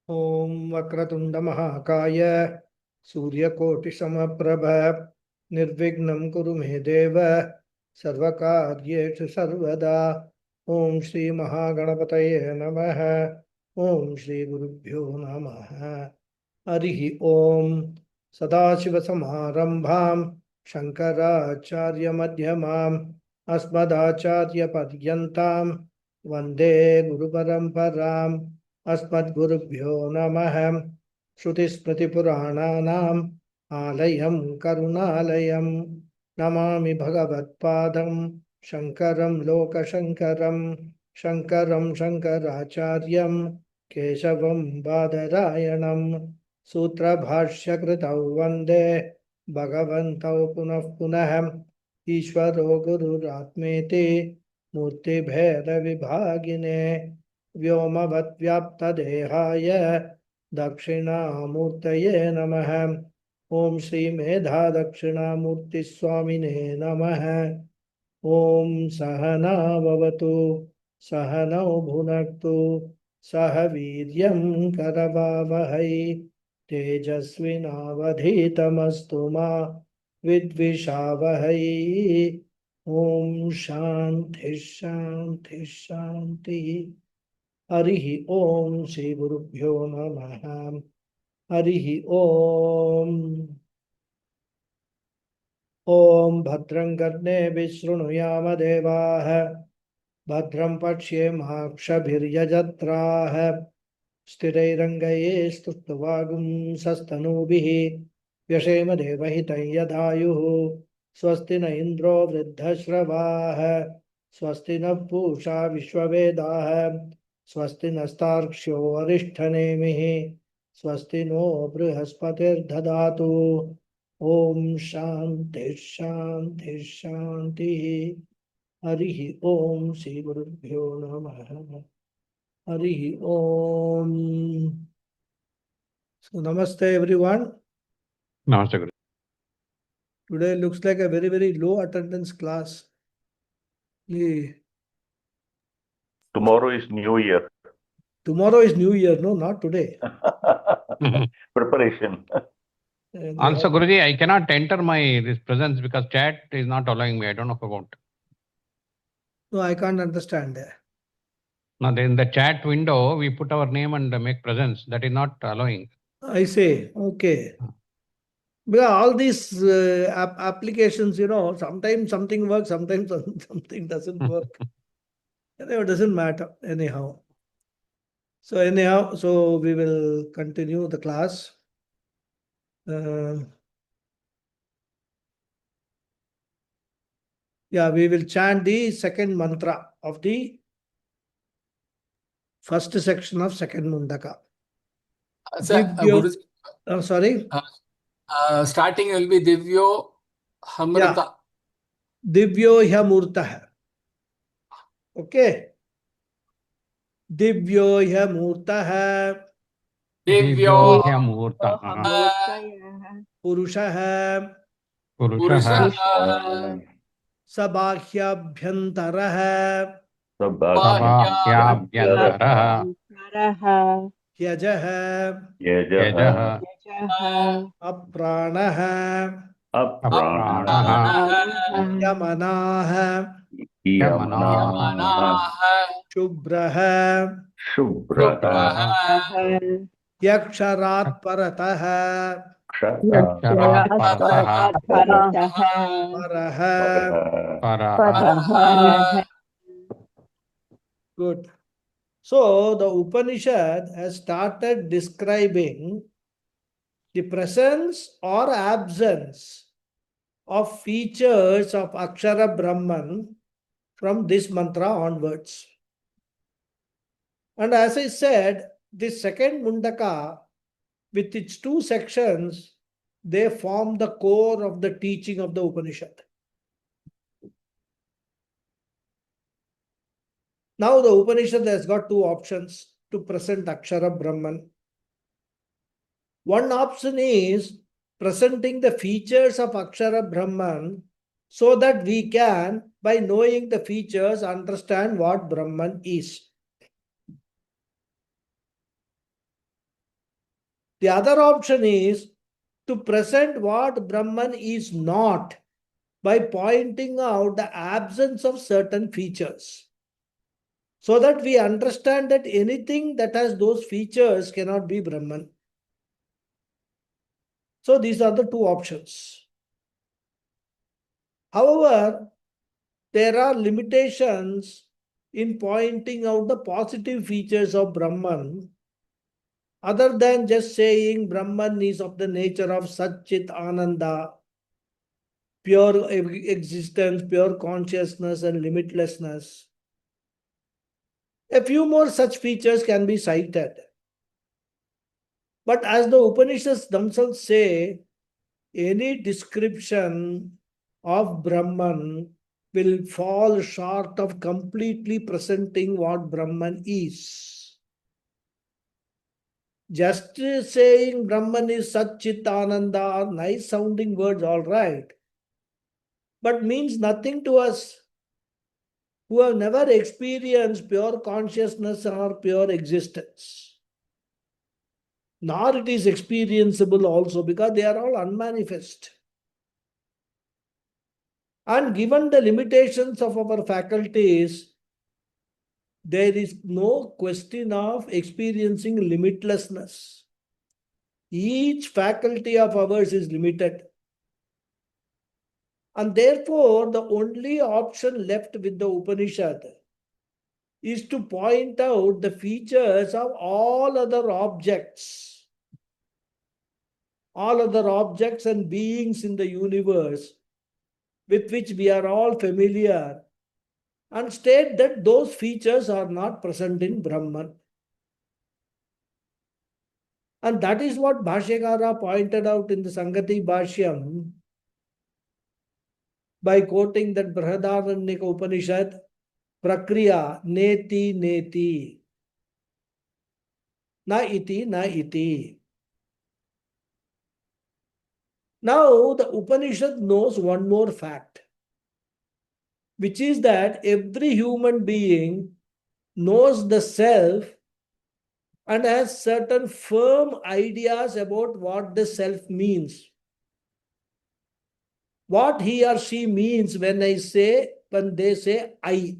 Om Vakratunda Mahakaya Suryakoటి Samaprabha Nirvignam Kuru Me Deva Sarvakaryeshu Sarvada Om Shri Mahaganapataye Namaha Om Shri Gurubhyo Namaha Harihi Om Sadashiva Samarambham Shankaracharya Madhyamam Asmadacharya Padyantam Vande Guru Paramparam Asmadgurubhyo Namah Shrutismritipurananam Alayam Karunalayam Namami Bhagavatpadam Shankaram Lokashankaram Shankaram Shankaracharyam Keshavam Badarayanam Sutra Bhashyakritau Vande Bhagavantau Punah Punah Ishvaro Gururatmeti Murti Bheda Vibhagine व्योमवद्व्याप्तदेहाय दक्षिणामूर्तये नमः ॐ श्रीमेधा दक्षिणामूर्तिस्वामिने नमः ॐ सहना भवतु सहनौ भुनक्तु सह वीर्यं करवावहै तेजस्विनावधीतमस्तु मा विद्विषावहै ॐ शान्ति शान्ति शान्तिः हरिहि ओम श्री गुरुभ्यो नमः हरिहि ओम भद्रं कर्णेभिः शृणुयाम देवाः भद्रं पश्येमाक्षभिर्यजत्राः स्थिरैरङ्गैः स्तुष्ट्वागुंसस्तनूभिः व्यशेम देवहितं यदायुः स्वस्ति न इन्द्रो वृद्धश्रवाः स्वस्ति न पूषा विश्ववेदाः स्वस्ति नस्तार्क्ष्यो अरिष्ठनेमिः स्वस्ति नो बृहस्पतिर्दधातु ॐ शान्ति शान्ति शान्तिः हरिः ॐ श्री गुरुभ्यो नमः हरिः ॐ So namaste everyone. Namaste, Guru. Today looks like a very low attendance class. Tomorrow is New Year. Tomorrow is New Year, no, not today. Preparation. Also, Guruji, I cannot enter this presence because chat is not allowing me. I don't know about. No, I can't understand. Now, in the chat window, we put our name and make presence. That is not allowing. I say, okay. Because all these applications, sometimes something works, sometimes something doesn't work. It doesn't matter anyhow. So we will continue the class. We will chant the second mantra of the first section of second Mundaka. Sorry? Starting will be Divyo Hamrita. Divyo Hyamurtah. Okay. Divyo Hyamurtah. Divyo Hyamurtah. Purushah. Sabhahyabhyantarah. Yajah. Apranah. Yamanah. Shubhrah. Yaksharat paratah. Parah. Good. So the Upanishad has started describing the presence or absence of features of Akshara Brahman from this mantra onwards. And as I said, this second Mundaka, with its two sections, they form the core of the teaching of the Upanishad. Now the Upanishad has got two options to present Akshara Brahman. One option is presenting the features of Akshara Brahman so that we can, by knowing the features, understand what Brahman is. The other option is to present what Brahman is not by pointing out the absence of certain features, so that we understand that anything that has those features cannot be Brahman. So these are the two options. However, there are limitations in pointing out the positive features of Brahman, other than just saying Brahman is of the nature of Satchit Ananda, pure existence, pure consciousness, and limitlessness. A few more such features can be cited. But as the Upanishads themselves say, any description of Brahman will fall short of completely presenting what Brahman is. Just saying Brahman is Satchitananda are nice sounding words, all right, but means nothing to us who have never experienced pure consciousness or pure existence. Nor it is experienceable also, because they are all unmanifest. And given the limitations of our faculties, there is no question of experiencing limitlessness. Each faculty of ours is limited. And therefore, the only option left with the Upanishad is to point out the features of all other objects and beings in the universe with which we are all familiar, and state that those features are not present in Brahman. And that is what Bhashyakara pointed out in the Sangati Bhashyam by quoting that Brihadaranyaka Upanishad, Prakriya neti neti, na iti na iti. Now the Upanishad knows one more fact, which is that every human being knows the self and has certain firm ideas about what the self means. What he or she means when they say I.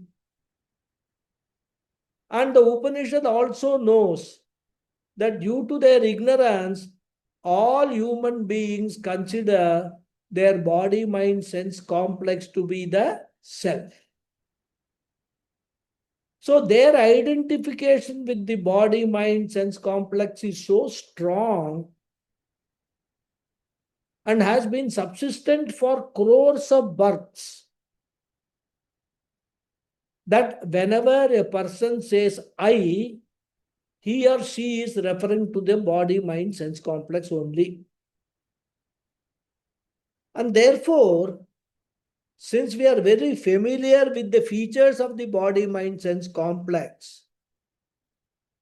And the Upanishad also knows that due to their ignorance, all human beings consider their body, mind, sense complex to be the self. So their identification with the body, mind, sense complex is so strong and has been subsistent for crores of births that whenever a person says I, he or she is referring to the body, mind, sense complex only. And therefore, since we are very familiar with the features of the body, mind, sense complex,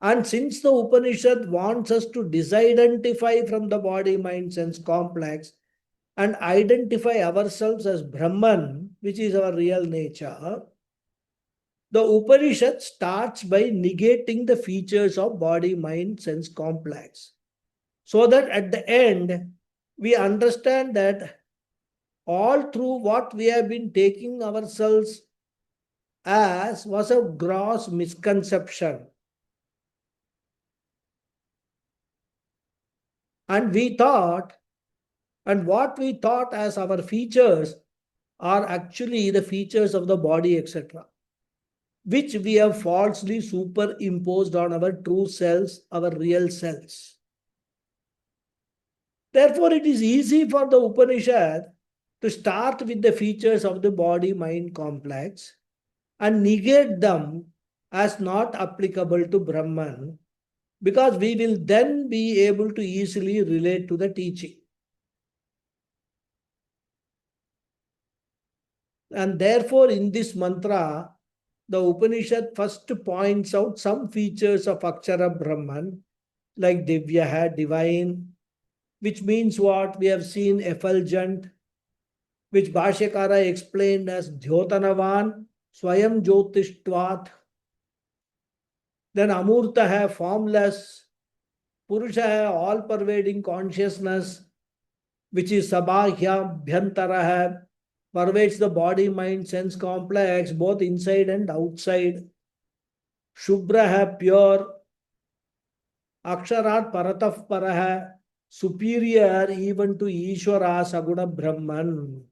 and since the Upanishad wants us to disidentify from the body, mind, sense complex and identify ourselves as Brahman, which is our real nature, the Upanishad starts by negating the features of body, mind, sense complex, so that at the end, we understand that all through what we have been taking ourselves as was a gross misconception. And what we thought as our features are actually the features of the body, etc., which we have falsely superimposed on our true selves, our real selves. Therefore, it is easy for the Upanishad to start with the features of the body-mind complex and negate them as not applicable to Brahman, because we will then be able to easily relate to the teaching. And therefore, in this mantra, the Upanishad first points out some features of Akshara Brahman, like Divyaha, divine, which means what? We have seen effulgent, which Bhashyakara explained as Dhyotanavan, Swayam Jyotishtvat. Then Amurtaha, formless, Purusha hai all-pervading consciousness, which is sabahya bhyantara hai, pervades the body, mind, sense complex, both inside and outside. Shubhra hai pure, aksharat parataf para hai, superior even to Ishvara Saguna Brahman.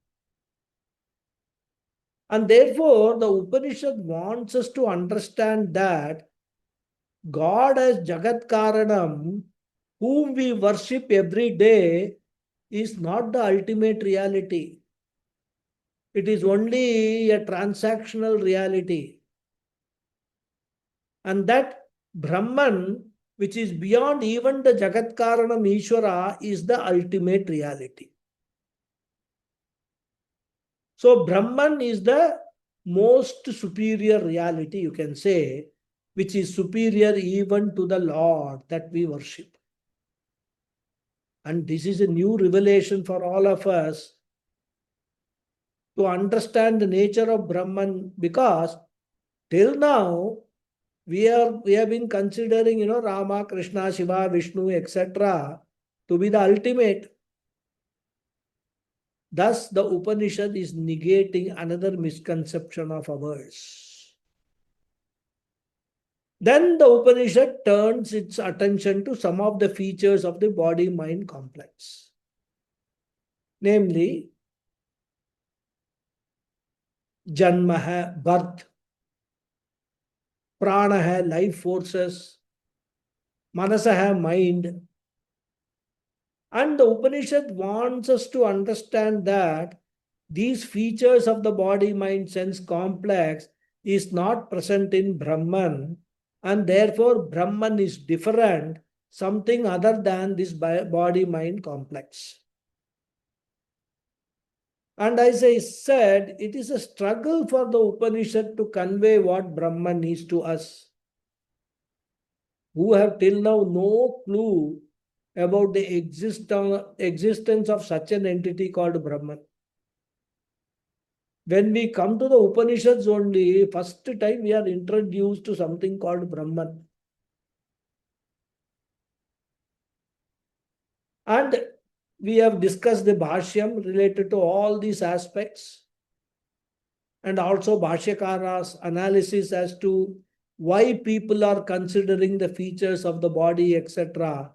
And therefore, the Upanishad wants us to understand that God as Jagat Karanam, whom we worship every day, is not the ultimate reality. It is only a transactional reality. And that Brahman, which is beyond even the Jagat Karanam Ishvara, is the ultimate reality. So Brahman is the most superior reality, you can say, which is superior even to the Lord that we worship. And this is a new revelation for all of us to understand the nature of Brahman, because till now we have been considering, Rama, Krishna, Shiva, Vishnu, etc. to be the ultimate. Thus, the Upanishad is negating another misconception of ours. Then the Upanishad turns its attention to some of the features of the body-mind complex. Namely, Janma hai, birth, Prana hai, life forces, Manasa hai, mind. And the Upanishad wants us to understand that these features of the body-mind sense complex is not present in Brahman, and therefore Brahman is different, something other than this body-mind complex. And as I said, it is a struggle for the Upanishad to convey what Brahman is to us, who have till now no clue about the existence of such an entity called Brahman. When we come to the Upanishads only, first time we are introduced to something called Brahman. And we have discussed the Bhashyam related to all these aspects, and also Bhashyakara's analysis as to why people are considering the features of the body, etc.,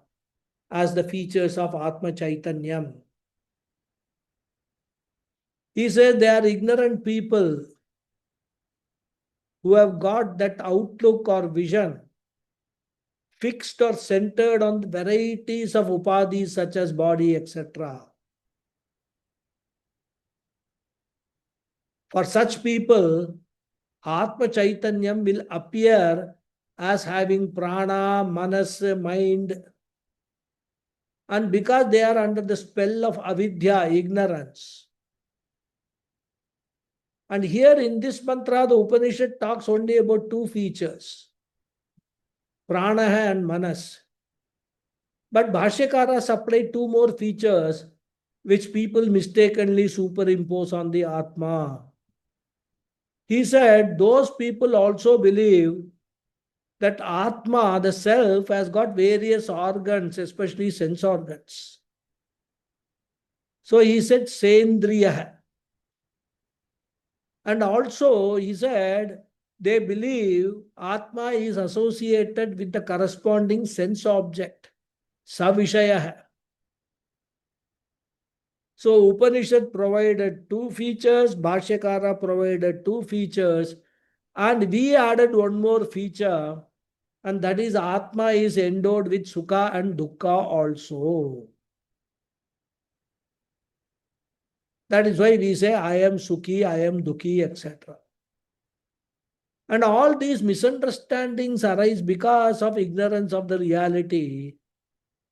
as the features of Atma Chaitanyam. He said they are ignorant people who have got that outlook or vision fixed or centered on the varieties of upadhis such as body, etc. For such people, Atma Chaitanyam will appear as having prana, manas, mind. And because they are under the spell of avidya, ignorance. And here in this mantra, the Upanishad talks only about two features, prana and manas. But Bhashyakara supplied two more features which people mistakenly superimpose on the Atma. He said those people also believe that Atma, the self, has got various organs, especially sense organs. So he said Sendriya. And also he said they believe Atma is associated with the corresponding sense object, Savishaya. So Upanishad provided two features, Bhashyakara provided two features, and we added one more feature, and that is Atma is endowed with Sukha and Dukkha also. That is why we say, I am Sukhi, I am Dukhi, etc. And all these misunderstandings arise because of ignorance of the reality.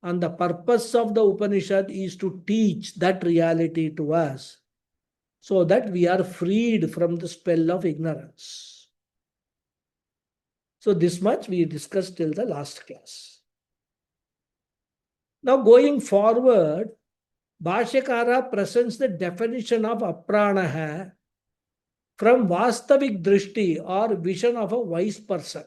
And the purpose of the Upanishad is to teach that reality to us, so that we are freed from the spell of ignorance. So this much we discussed till the last class. Now going forward, Bhashyakara presents the definition of aprana from Vastavik Drishti or vision of a wise person.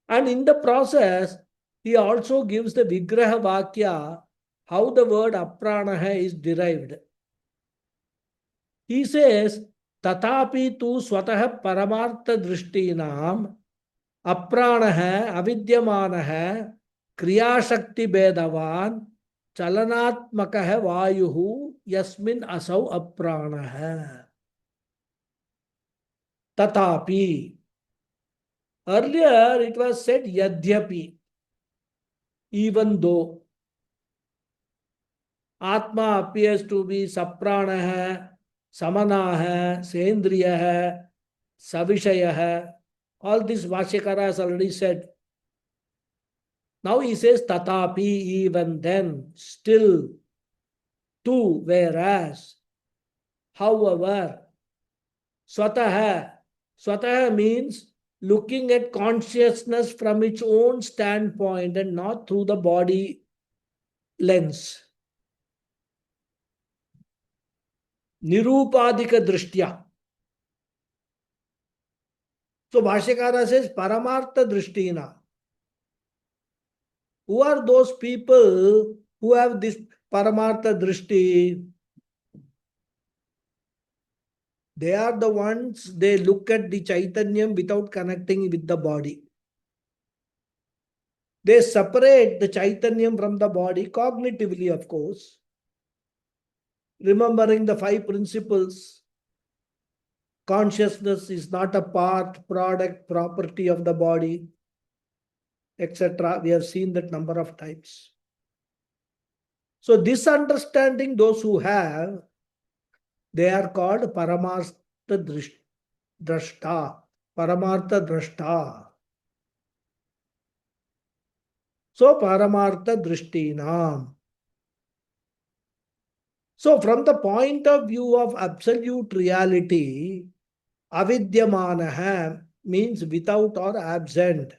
And in the process, he also gives the Vigraha Vakya, how the word apranaha is derived. He says, Tatapi tu swatah paramartha drishtinam apranaha avidyamanaha kriyashakti bedavan chalanatmakaha vayuhu yasmin asau apranaha. Tatapi. Earlier it was said yadhyapi, even though. Atma appears to be sapranaha, samanaha, sendriyaha, savishayaha. All this Vashyakara has already said. Now he says tatapi, even then, still, tu, whereas, however, swataha. Swataha means looking at consciousness from its own standpoint and not through the body lens. Nirupadika drishtya. So Bhashyakara says Paramartha Drishtina. Who are those people who have this Paramartha Drishti? They are the ones, they look at the Chaitanyam without connecting with the body. They separate the Chaitanyam from the body, cognitively of course, remembering the 5 principles. Consciousness is not a part, product, property of the body, etc. We have seen that number of times. So this understanding, those who have, they are called Paramartha Drashta. Paramartha Drashta. So Paramartha Drishtinam. So from the point of view of absolute reality, avidyamanaha means without or absent.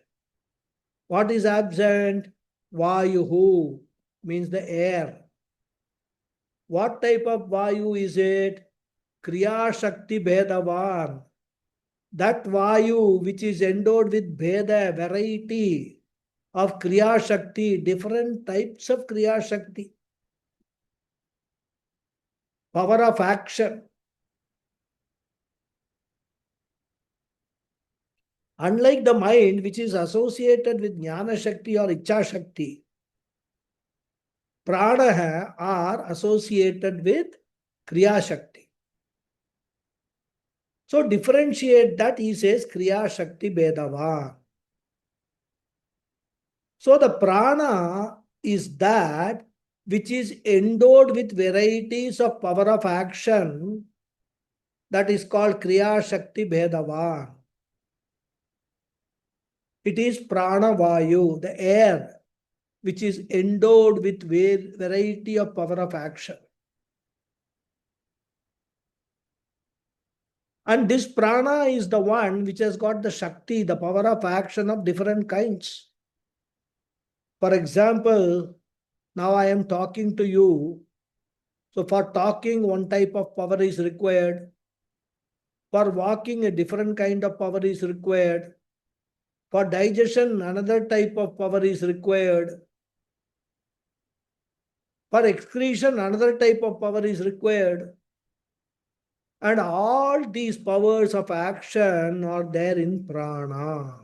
What is absent? Vayuhu means the air. What type of Vayu is it? Kriya Shakti Bhedavan. That Vayu which is endowed with Bheda, variety of Kriya Shakti, different types of Kriya Shakti. Power of action. Unlike the mind which is associated with Jnana Shakti or Ichcha Shakti, Pranaha are associated with Kriya Shakti. So differentiate that, he says Kriya Shakti Bedava. So the prana is that which is endowed with varieties of power of action, that is called Kriya Shakti Bedava. It is prana vayu, the air, which is endowed with variety of power of action. And this prana is the one which has got the Shakti, the power of action of different kinds. For example, now I am talking to you. So for talking, one type of power is required. For walking, a different kind of power is required. For digestion, another type of power is required. For excretion, another type of power is required. And all these powers of action are there in prana.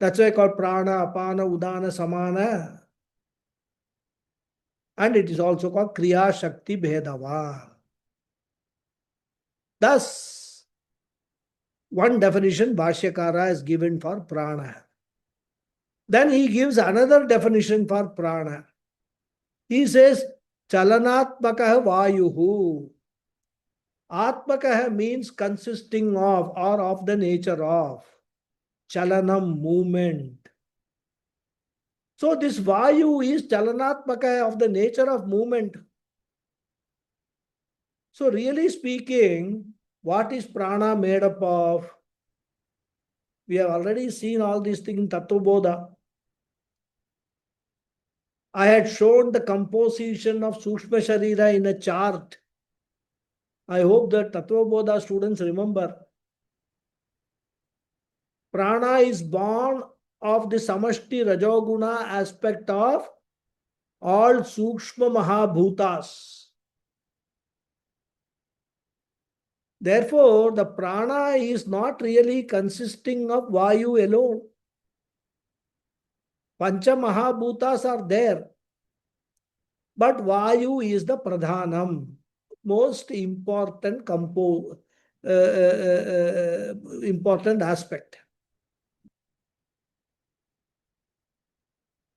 That's why called prana, apana, udana, samana. And it is also called kriya shakti bhedava. Thus, one definition Bhashyakara has given for prana. Then he gives another definition for prana. He says, chalanatmakaha vayuhu. Atmakaha means consisting of or of the nature of. Chalanam, movement. So this vayu is chalanatmaka, of the nature of movement. So really speaking, what is prana made up of? We have already seen all these things in Tattvabodha. I had shown the composition of Sukshma Sharira in a chart. I hope that Tattvabodha students remember. Prana is born of the Samashti Rajoguna aspect of all Sukshma Mahabhutas. Therefore, the prana is not really consisting of Vayu alone. Pancha Mahabhutas are there. But Vayu is the Pradhanam, most important important aspect.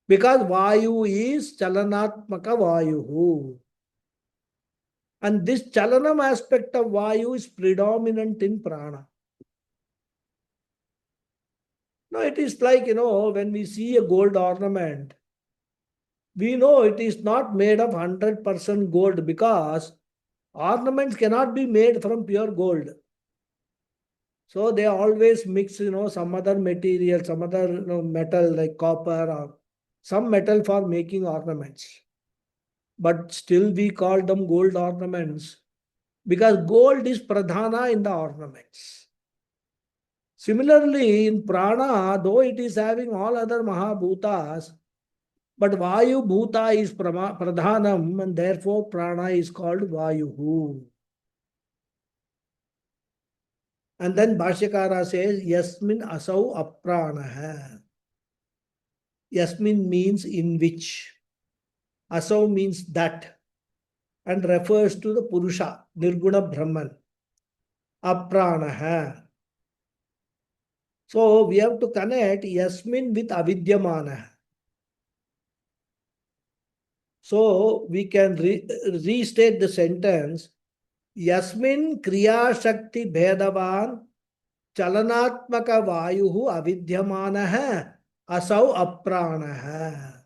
Because Vayu is Chalanatmaka Vayu. And this Chalanam aspect of Vayu is predominant in prana. No, it is like, when we see a gold ornament, we know it is not made of 100% gold because ornaments cannot be made from pure gold. So they always mix, some other material, some other metal like copper or some metal for making ornaments. But still we call them gold ornaments because gold is pradhana in the ornaments. Similarly, in prana, though it is having all other mahabhutas, but Vayu Bhuta is pradhanam and therefore prana is called Vayuhu. And then Bhashyakara says, Yasmin asau apranaha. Yasmin means in which. Asau means that and refers to the Purusha, Nirguna Brahman. Apranaha. So we have to connect Yasmin with Avidyamana. So we can restate the sentence. Yasmin Kriya Shakti Bhedavan Chalanatmaka Vayuhu Avidyamanaha Asau Apranaha.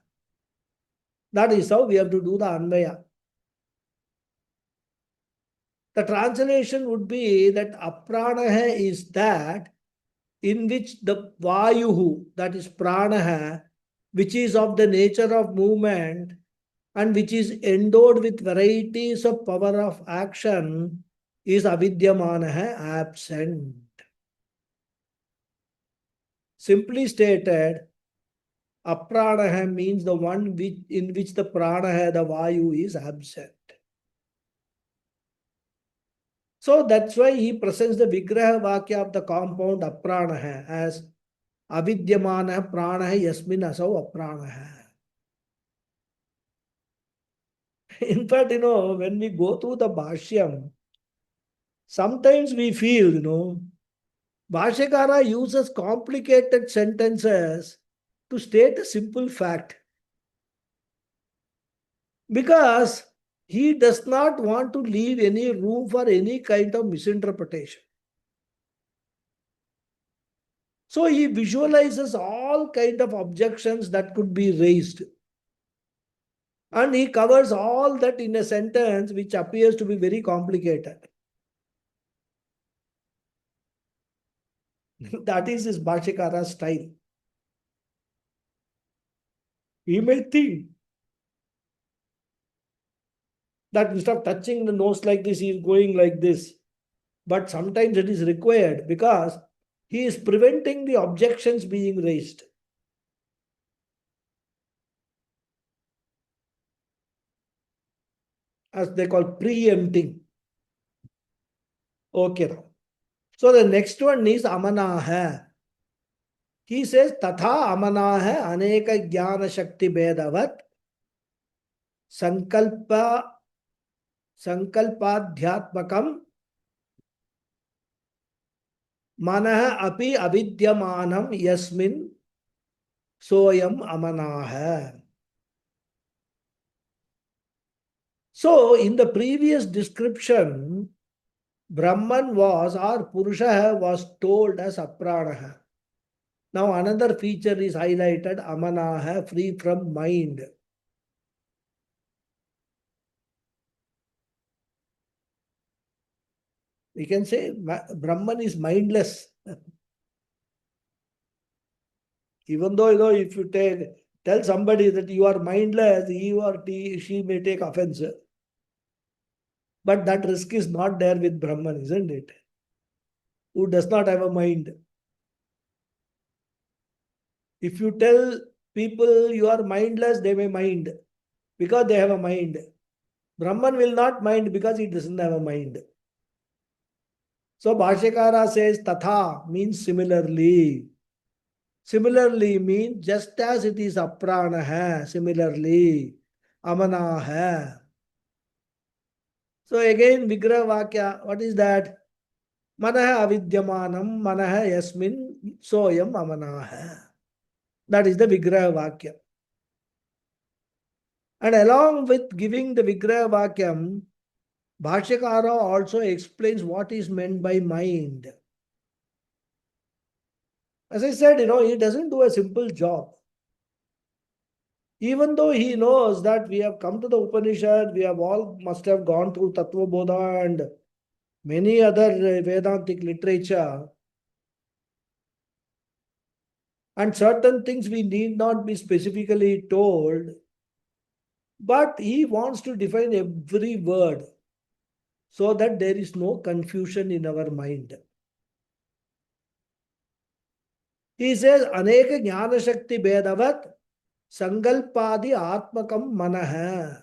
That is how we have to do the Anvaya. The translation would be that Apranaha is that in which the Vayuhu, that is Pranaha, which is of the nature of movement and which is endowed with varieties of power of action, is Avidyamanaha, absent. Simply stated, Apranaha means the one in which the pranaha, the Vayu, is absent. So that's why he presents the Vigraha Vakya of the compound Apranaha as Avidyamana Pranaha Yasmin Asau Apranaha. In fact, when we go through the Bhashyam, sometimes we feel, Bhashyakara uses complicated sentences to state a simple fact. Because he does not want to leave any room for any kind of misinterpretation. So he visualizes all kind of objections that could be raised. And he covers all that in a sentence which appears to be very complicated. That is his Bhashyakara style. We may think that instead of touching the nose like this, he is going like this. But sometimes it is required because he is preventing the objections being raised. As they call preempting. Okay. So the next one is Amanaha. He says, Tatha Amanaha Aneka Jnana Shakti Bedavat Sankalpadhyatmakam Manaha Api Avidyamanam Yasmin Soyam Amanaha. So in the previous description, Brahman was or Purusha was told as Apranaha. Now another feature is highlighted, Amanaha, free from mind. We can say Brahman is mindless. Even though, if you tell somebody that you are mindless, he or she may take offense. But that risk is not there with Brahman, isn't it? Who does not have a mind. If you tell people you are mindless, they may mind because they have a mind. Brahman will not mind because he doesn't have a mind. So Bhashyakara says tatha means similarly. Similarly means just as it is aprana hai, similarly amana hai. So again Vigraha Vakya, what is that? Manaha avidyamanam manaha yasmin soyam amana hai. That is the Vigraha Vakya. And along with giving the Vigraha Vakyam, Bhashyakara also explains what is meant by mind. As I said, he doesn't do a simple job. Even though he knows that we have come to the Upanishad, we have all must have gone through Tattva Bodha and many other Vedantic literature, and certain things we need not be specifically told, but he wants to define every word so that there is no confusion in our mind. He says, Aneka Jnana Shakti Bedavat Sangalpadi Atmakam Manaha.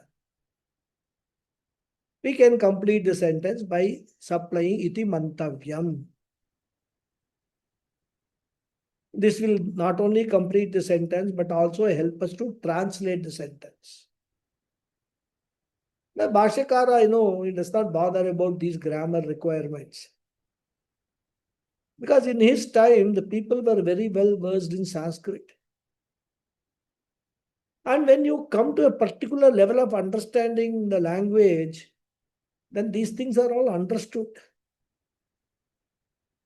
We can complete the sentence by supplying iti mantavyam. This will not only complete the sentence but also help us to translate the sentence. Now, Bhashyakara, he does not bother about these grammar requirements. Because in his time, the people were very well versed in Sanskrit. And when you come to a particular level of understanding the language, then these things are all understood.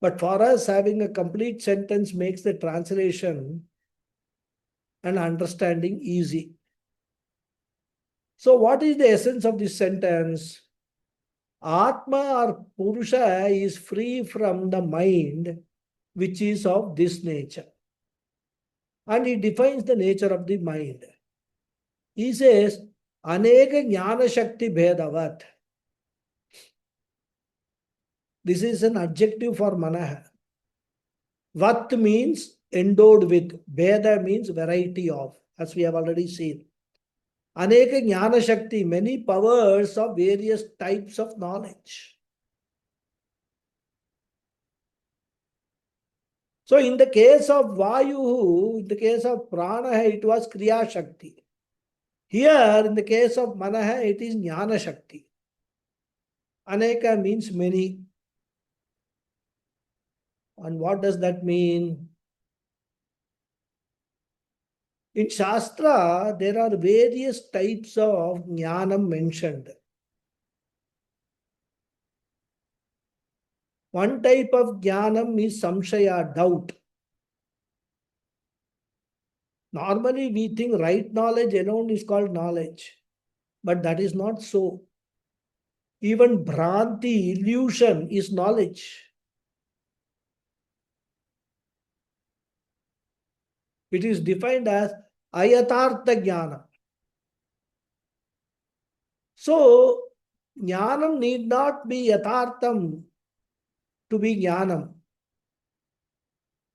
But for us, having a complete sentence makes the translation and understanding easy. So what is the essence of this sentence? Atma or Purusha is free from the mind, which is of this nature. And he defines the nature of the mind. He says, Aneka Jnana Shakti Bhedavat. This is an adjective for Manaha. Vat means endowed with. Bheda means variety of, as we have already seen. Aneka Jnana Shakti, many powers of various types of knowledge. So in the case of Vayu, in the case of Prana, it was Kriya Shakti. Here, in the case of Manaha, it is Jnana Shakti. Aneka means many. And what does that mean? In Shastra, there are various types of Jnanam mentioned. One type of Jnanam is Samshaya, doubt. Normally, we think right knowledge alone is called knowledge. But that is not so. Even Bhranti, illusion, is knowledge. It is defined as Ayatartha Jnana. So, Jnanam need not be Yatartham to be Jnanam.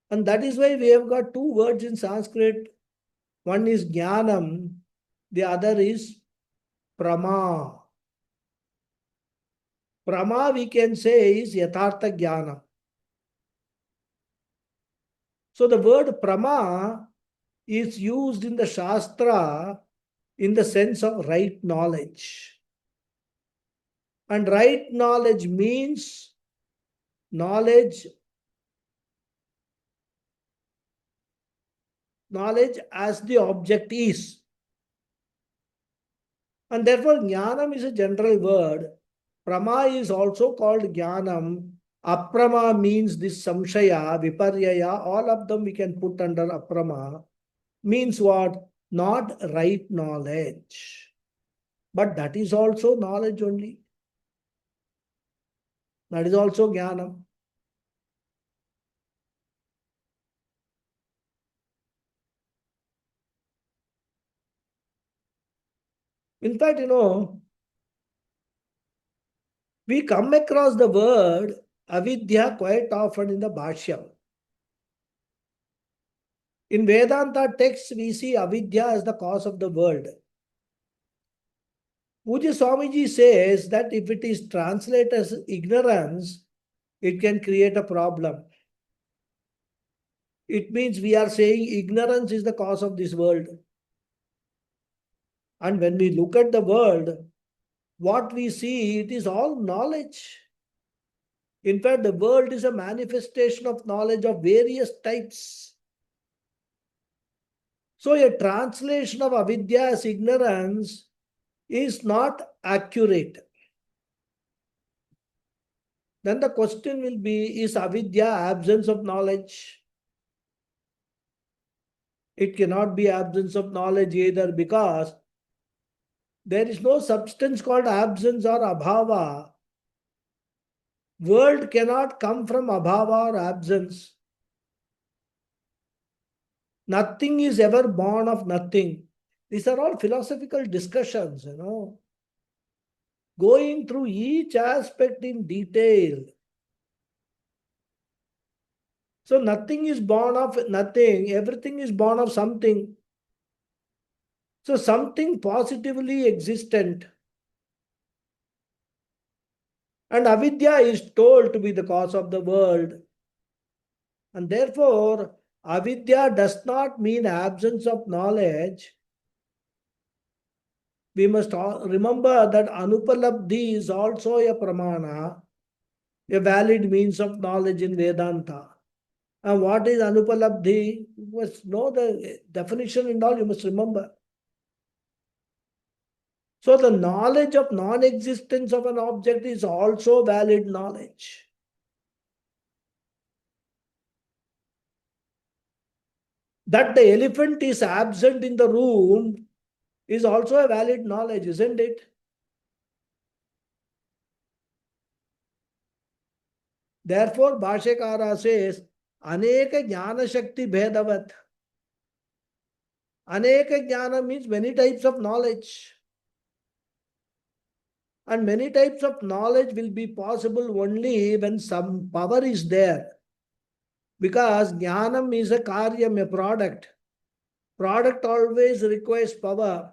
And that is why we have got two words in Sanskrit. One is Jnanam, the other is Prama. Prama, we can say, is Yatartha Jnana. So the word Prama is used in the Shastra in the sense of right knowledge. And right knowledge means knowledge as the object is. And therefore, Jnanam is a general word. Prama is also called Jnanam. Aprama means this Samshaya, Viparyaya, all of them we can put under Aprama. Means what? Not right knowledge. But that is also knowledge only. That is also Jnanam. In fact, we come across the word avidya quite often in the Bhashyam. In Vedanta texts, we see avidya as the cause of the world. Pujya Swamiji says that if it is translated as ignorance, it can create a problem. It means we are saying ignorance is the cause of this world. And when we look at the world, what we see, it is all knowledge. In fact, the world is a manifestation of knowledge of various types. So a translation of avidya as ignorance is not accurate. Then the question will be, is avidya absence of knowledge? It cannot be absence of knowledge either, because there is no substance called absence or abhava. World cannot come from abhava or absence. Nothing is ever born of nothing. These are all philosophical discussions, going through each aspect in detail. So nothing is born of nothing. Everything is born of something. So something positively existent. And avidya is told to be the cause of the world. And therefore, avidya does not mean absence of knowledge. We must remember that anupalabdhi is also a pramana, a valid means of knowledge in Vedanta. And what is anupalabdhi? You must know the definition and all, you must remember. So the knowledge of non-existence of an object is also valid knowledge. That the elephant is absent in the room is also a valid knowledge, isn't it? Therefore, Bhashyakara says, Aneka Jnana Shakti Bhedavat. Aneka Jnana means many types of knowledge. And many types of knowledge will be possible only when some power is there. Because Jnanam is a karyam, a product. Product always requires power.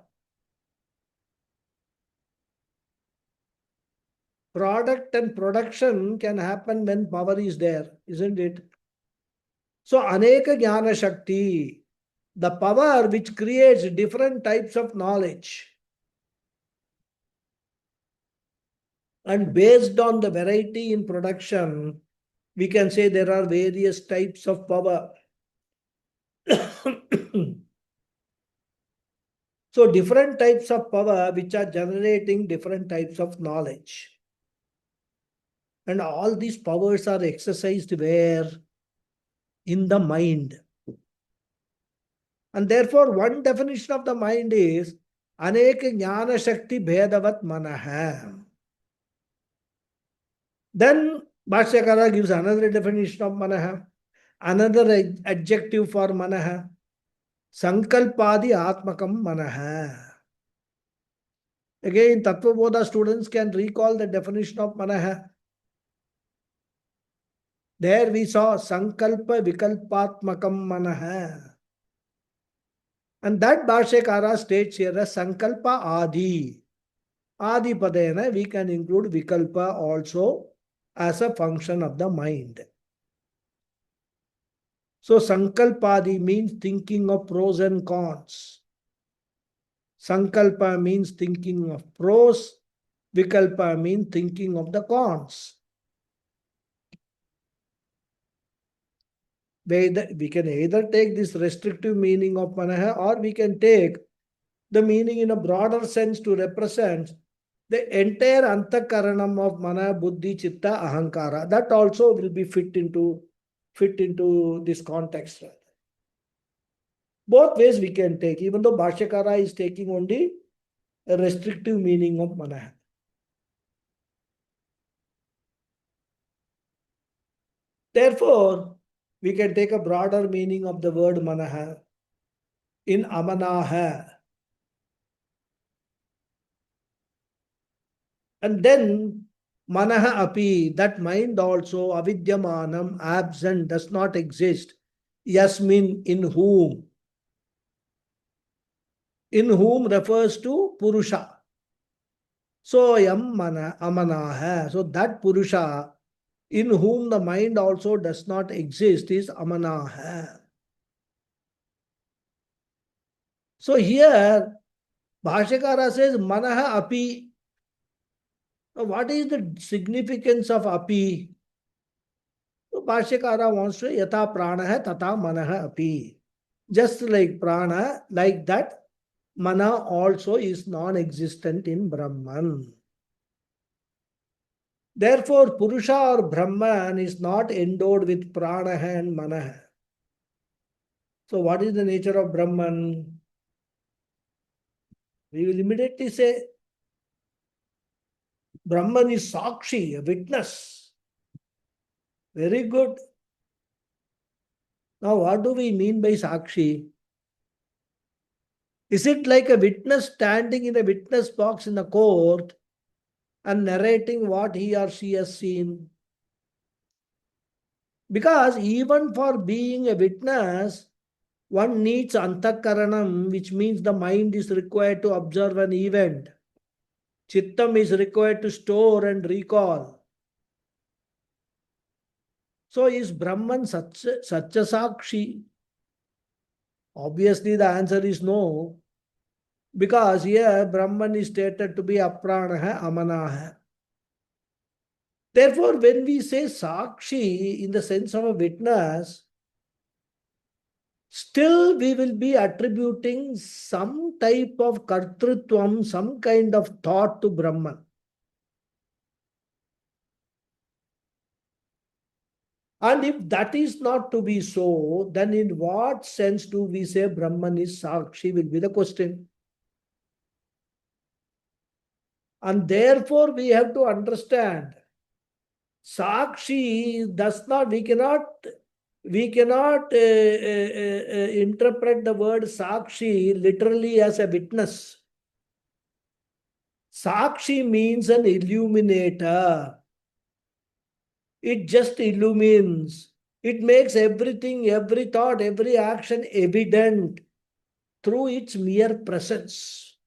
Product and production can happen when power is there, isn't it? So, Aneka Jnana Shakti, the power which creates different types of knowledge. And based on the variety in production, we can say there are various types of power. So, different types of power which are generating different types of knowledge. And all these powers are exercised where? In the mind. And therefore, one definition of the mind is Aneka Jnana Shakti Bhedavat Manaha. Then Bhashyakara gives another definition of Manaha, another adjective for Manaha, Sankalpadi Atmakam Manaha. Again, Tattva Bodha students can recall the definition of Manaha. There we saw Sankalpa Vikalpatmakam Manaha. And that Bhashyakara states here as Sankalpa Adi. Adi Padena, we can include Vikalpa also as a function of the mind. So Sankalpadi means thinking of pros and cons. Sankalpa means thinking of pros. Vikalpa means thinking of the cons. We can either take this restrictive meaning of Manaha, or we can take the meaning in a broader sense to represent the entire antakaranam of Mana, Buddhi, Chitta, Ahankara. That also will be fit into this context. Both ways we can take, even though Bhashyakara is taking only a restrictive meaning of Mana. Therefore, we can take a broader meaning of the word Manaha in Amanaha. And then Manaha api, that mind also, avidyamanam, absent, does not exist. Yasmin, in whom. In whom refers to Purusha. So yam mana amanaha. So that Purusha in whom the mind also does not exist is amanaha. So here Bhashyakara says manaha api. Now, what is the significance of api? So Bhashyakara wants to yata pranaha tata manaha api. Just like prana, like that, mana also is non-existent in Brahman. Therefore, Purusha or Brahman is not endowed with prana and mana. So, what is the nature of Brahman? We will immediately say Brahman is Sakshi, a witness. Very good. Now, what do we mean by Sakshi? Is it like a witness standing in a witness box in a court and narrating what he or she has seen? Because even for being a witness, one needs antakaranam, which means the mind is required to observe an event. Chittam is required to store and recall. So is Brahman such a Sakshi? Obviously the answer is no. Because here Brahman is stated to be apranaha, amanaha. Therefore, when we say Sakshi in the sense of a witness, still we will be attributing some type of kartrutvam, some kind of thought to Brahman. And if that is not to be so, then in what sense do we say Brahman is Sakshi will be the question. And therefore we have to understand Sakshi does not, we cannot interpret the word Sakshi literally as a witness. Sakshi means an illuminator. It just illumines. It makes everything, every thought, every action evident through its mere presence.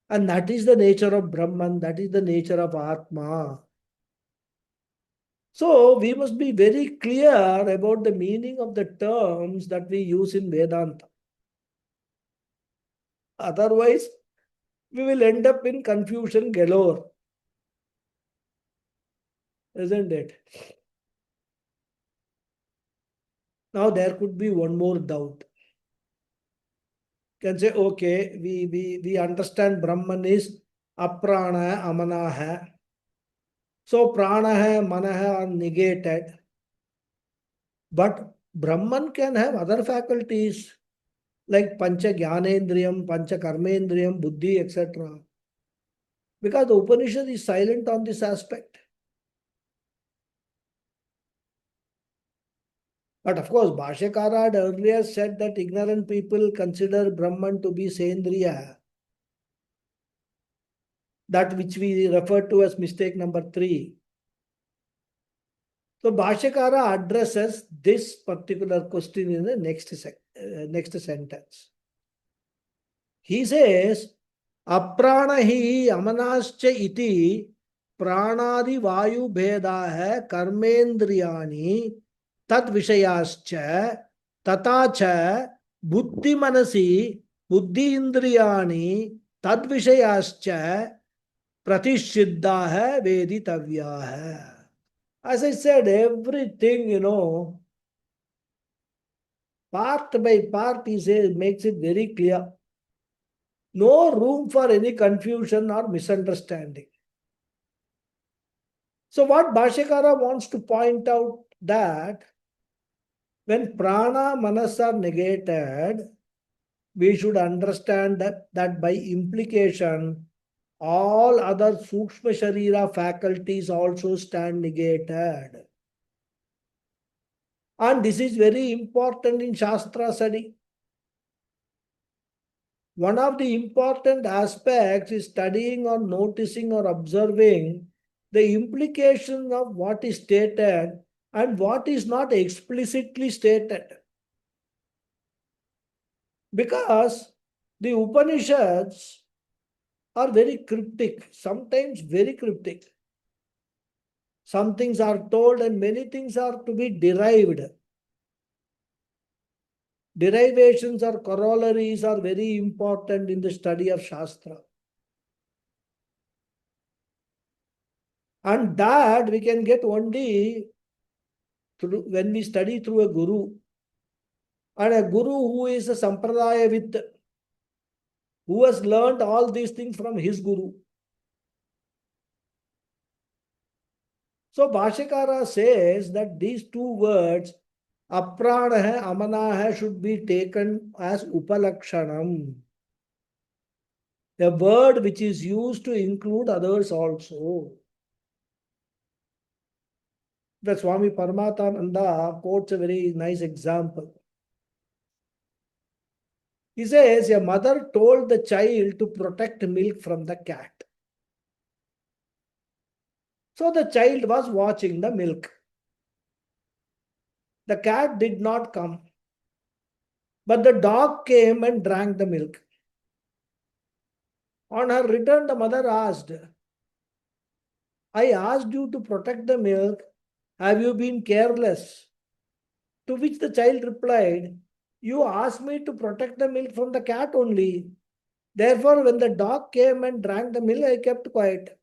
And that is the nature of Brahman, that is the nature of Atma. So we must be very clear about the meaning of the terms that we use in Vedanta. Otherwise, we will end up in confusion galore. Isn't it? Now there could be one more doubt. Can say, okay, we understand Brahman is aprana, amanaha. So pranaha, manaha are negated. But Brahman can have other faculties like pancha jnanendriyam, pancha karmendriyam, buddhi, etc. Because the Upanishad is silent on this aspect. But of course, Bhashyakara had earlier said that ignorant people consider Brahman to be Sendriya. That which we refer to as mistake number 3. So Bhashyakara addresses this particular question in the next sentence. He says, Apranahi amanascha iti pranadi vayu bheda karmendriyani tad vishayascha tatacha buddhi manasi buddhi indriyani tad vishayascha pratishiddha veditavya. As I said, everything, part by part, he says, makes it very clear. No room for any confusion or misunderstanding. So what Bhashyakara wants to point out that when prana, manas are negated, we should understand that by implication, all other sukshma sharira faculties also stand negated. And this is very important in Shastra study. One of the important aspects is studying or noticing or observing the implication of what is stated and what is not explicitly stated. Because the Upanishads are very cryptic, sometimes very cryptic. Some things are told and many things are to be derived. Derivations or corollaries are very important in the study of Shastra. And that we can get only through, when we study through a guru. And a guru who is a sampradaya who has learned all these things from his guru. So Bhashyakara says that these two words, apranaha, amanaha, should be taken as upalakshanam. A word which is used to include others also. The Swami Paramahansa quotes a very nice example. He says, a mother told the child to protect milk from the cat. So the child was watching the milk. The cat did not come, but the dog came and drank the milk. On her return, the mother asked, I asked you to protect the milk. Have you been careless? To which the child replied, you asked me to protect the milk from the cat only. Therefore, when the dog came and drank the milk, I kept quiet.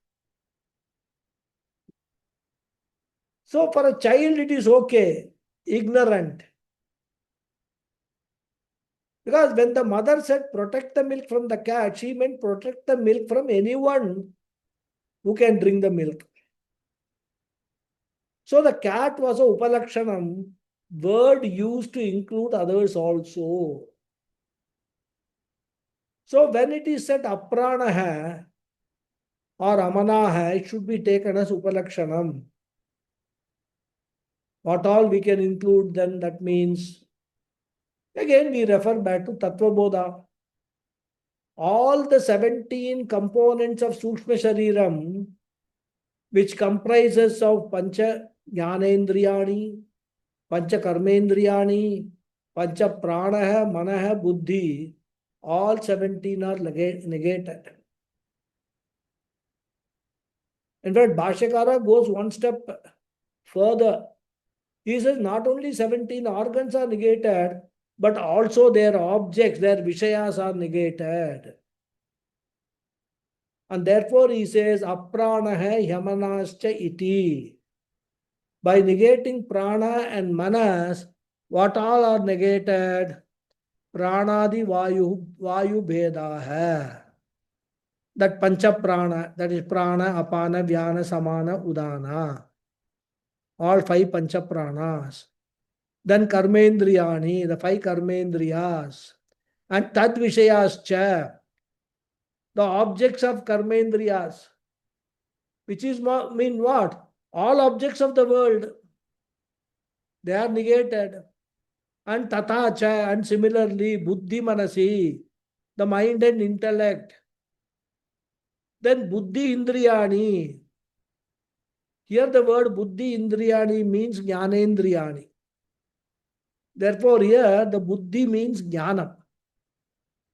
So for a child, it is okay, ignorant. Because when the mother said protect the milk from the cat, she meant protect the milk from anyone who can drink the milk. So the cat was a upalakshanam, word used to include others also. So when it is said apranaha or amanaha, it should be taken as upalakshanam. What all we can include then, that means, again we refer back to Tattva Bodha. All the 17 components of Sukshma Shariram, which comprises of Pancha Jnanendriyani, Pancha Karmendriyani, Pancha Pranaha, Manaha, Buddhi, all 17 are negated. In fact, Bhashyakara goes one step further. He says not only 17 organs are negated, but also their objects, their Vishayas are negated. And therefore he says, apranaha yamanascha iti. By negating prana and manas, what all are negated? Pranadi vayu bhedaha. That pancha prana, that is prana, apana, vyana, samana, udana. All 5 pancha pranas. Then karmendriyani, the 5 karmendriyas. And tad vishayascha, the objects of karmendriyas. Which is mean what? All objects of the world, they are negated. And tatacha, and similarly, buddhi manasi, the mind and intellect. Then buddhi indriyani. Here the word buddhi indriyani means jnanendriyani. Therefore here the buddhi means jnana.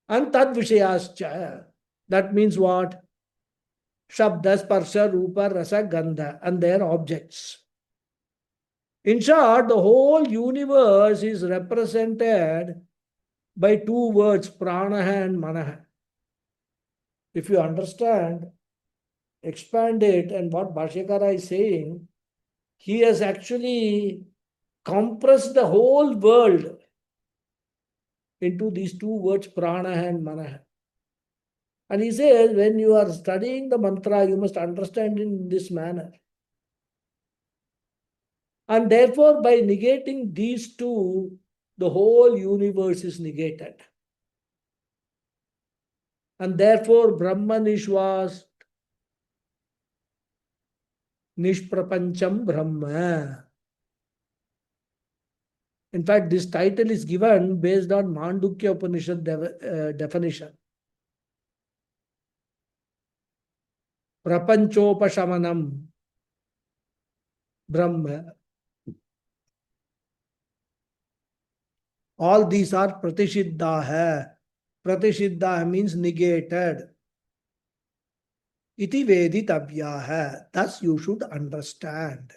And tad vishayascha. That means what? Shabda, sparsha, rupa, rasa, gandha, and their objects. In short, the whole universe is represented by 2 words, pranaha and manaha. If you understand, expand it, and what Bhashyakara is saying, he has actually compressed the whole world into these 2 words, pranaha and manaha. And he says, when you are studying the mantra, you must understand it in this manner. And therefore, by negating these 2, the whole universe is negated. And therefore, Brahma Nishwas, Nishprapancham Brahma. In fact, this title is given based on Mandukya Upanishad definition. Prapanchopashamanam Brahma. All these are pratishiddaha. Pratishiddaha means negated. Iti veditavyaha. Thus you should understand.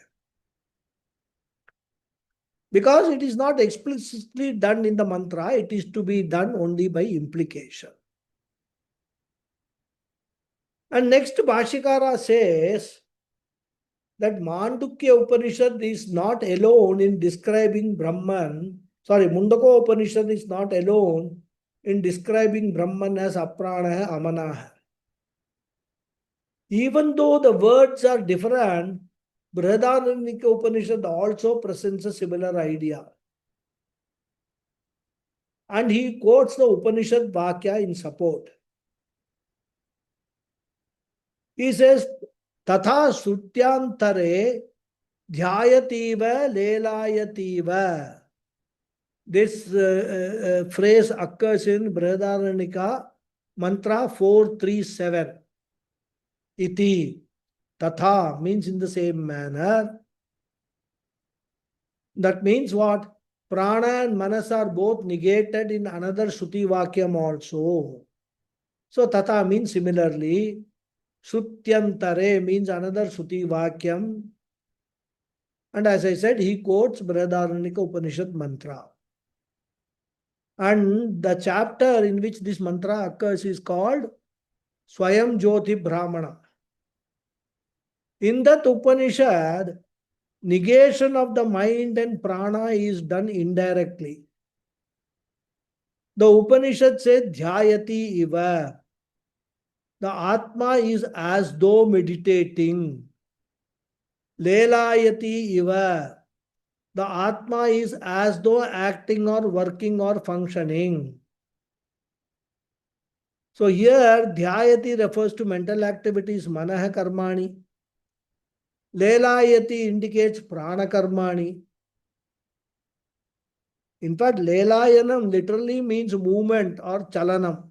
Because it is not explicitly done in the mantra, it is to be done only by implication. And next Bhashikara says that Mandukya Upanishad is not alone in describing Brahman. Mundakopanishad is not alone in describing Brahman as aprana, amana. Even though the words are different, Brihadaranyaka Upanishad also presents a similar idea. And he quotes the Upanishad Vakya in support. He says, Tatha Sutyantare Dhyayativa Lelayativa. This phrase occurs in Brihadaranyaka mantra 437. Iti. Tatha means in the same manner. That means what? Prana and manas are both negated in another Shruti Vakyam also. So Tatha means similarly. Shrutyantare means another Shruti Vakyam. And as I said, he quotes Brihadaranyaka Upanishad mantra. And the chapter in which this mantra occurs is called Swayam Jyoti Brahmana. In that Upanishad, negation of the mind and prana is done indirectly. The Upanishad says Dhyayati iva. The Atma is as though meditating. Lelayati iva. The Atma is as though acting or working or functioning. So here Dhyayati refers to mental activities, manah karmani. Lelayati indicates prana karmani. In fact, lelayanam literally means movement or chalanam.